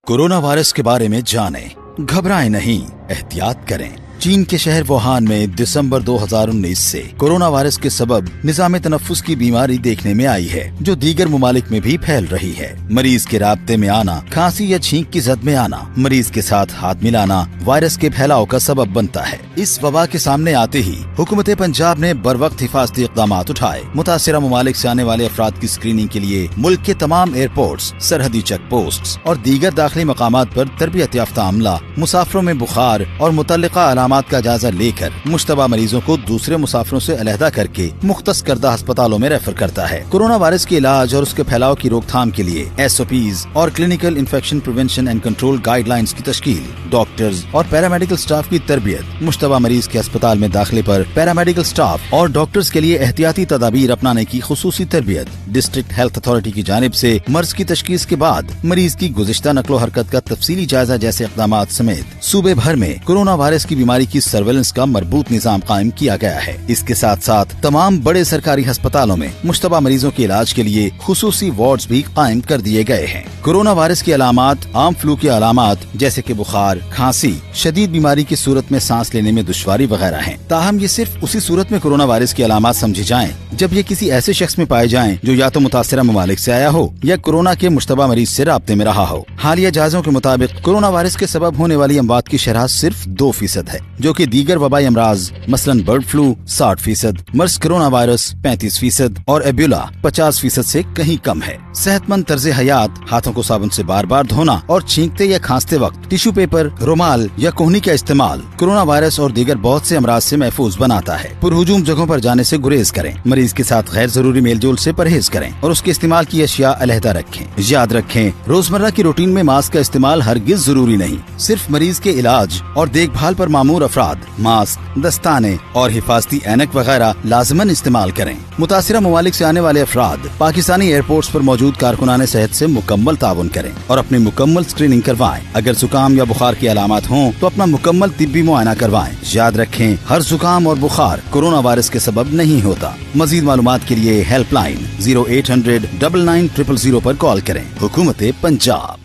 Corona virus के बारे में जानें, घबराएं नहीं, एहतियात करें। चीन के शहर वुहान में दिसंबर 2019 से कोरोना वायरस के सबब निजाम तनफ्फुस की बीमारी देखने में आई है, जो दीगर मुमालिक में भी फैल रही है। मरीज के राब्ते में आना, खांसी या छींक की जद में आना, मरीज के साथ हाथ मिलाना वायरस के फैलाव का सबब बनता है। इस वबा के सामने आते ही हुकूमत पंजाब ने बर वक्त हिफाजती इक़दाम उठाए। मुतासिरा मुमालिक से आने वाले अफराद की स्क्रीनिंग के लिए मुल्क के तमाम एयरपोर्ट्स, सरहदी चेक पोस्ट और दीगर दाखिली मकामात पर तरबियत याफ्ता अमला मुसाफिरों में बुखार और मुतल्लिका अलामात का जायजा लेकर मुश्तबा मरीजों को दूसरे मुसाफिरों से अलहदा करके मुख्तस करदा अस्पतालों में रेफर करता है। कोरोना वायरस के इलाज और उसके फैलाव की रोकथाम के लिए SOPs और clinical infection prevention and control guidelines की तश्कील, डॉक्टर्स और पैरामेडिकल स्टाफ की तरबियत, मुश्तबा मरीज के अस्पताल में दाखिले पर पैरामेडिकल स्टाफ और डॉक्टर्स के लिए एहतियाती तदाबीर अपनाने की खुसूसी तरबियत, डिस्ट्रिक्ट हेल्थ अथॉरिटी की जानिब से मर्ज की तशखीस के बाद मरीज की गुज़िश्ता नक्लो हरकत का तफसीली जायजा जैसे इक़दामात समेत सूबे भर में कोरोना वायरस की बीमारी की सर्वेलेंस का मरबूत निजाम कायम किया गया है। इसके साथ साथ तमाम बड़े सरकारी अस्पतालों में मुश्तबा मरीजों के इलाज के लिए खुसूसी वार्ड्स भी कायम कर दिए गए हैं। कोरोना वायरस की अलामात आम फ्लू की अलामात जैसे कि बुखार, खांसी, शदीद बीमारी की सूरत में सांस लेने में दुश्वारी वगैरह हैं। ताहम ये सिर्फ उसी सूरत में कोरोना वायरस की अलामात समझी जाएं जब ये किसी ऐसे शख्स में पाए जाएं जो या तो मुतासिरा ममालिक से आया हो या कोरोना के मुश्तबा मरीज से राब्ते में रहा हो। हालिया जायजों के मुताबिक कोरोना वायरस के सबब होने वाली अमवात की शरह सिर्फ 2% है, जो कि दीगर वबाई अमराज मसलन बर्ड फ्लू 60%, मर्स कोरोना वायरस 35% और एबोला 50% से कहीं कम है। सेहतमंद तर्ज हयात, हाथों को साबुन से बार बार धोना और छींकते या खांसते वक्त टिश्यू पेपर, रुमाल या कोहनी का इस्तेमाल कोरोना वायरस और दीगर बहुत से अमराज से महफूज बनाता है। पुरहुजूम जगहों पर जाने से गुरेज करें, मरीज के साथ गैर जरूरी मेल जोल से परहेज करें और उसके इस्तेमाल की अशिया अलहदा रखें। याद रखें, रोजमर्रा की रूटीन में मास्क का इस्तेमाल हरगिज जरूरी नहीं। सिर्फ मरीज के इलाज और देखभाल पर मामूर अफराद मास्क, दस्ताने और हिफाजती ऐनक वगैरह लाजमन इस्तेमाल करें। मुतासिरा ममालिक से आने वाले अफराद पाकिस्तानी एयरपोर्ट्स पर मौजूद कारकुनाने सेहत से मुकम्मल ताउन करें और अपनी मुकम्मल स्क्रीनिंग करवाएं। अगर जुकाम या बुखार की अलामत हों तो अपना मुकम्मल तिब्बी मुआयना करवाएं। याद रखें, हर जुकाम और बुखार कोरोना वायरस के सबब नहीं होता। मजीद मालूमात के लिए हेल्पलाइन 0800 99 000 पर कॉल करें। हुकूमत पंजाब।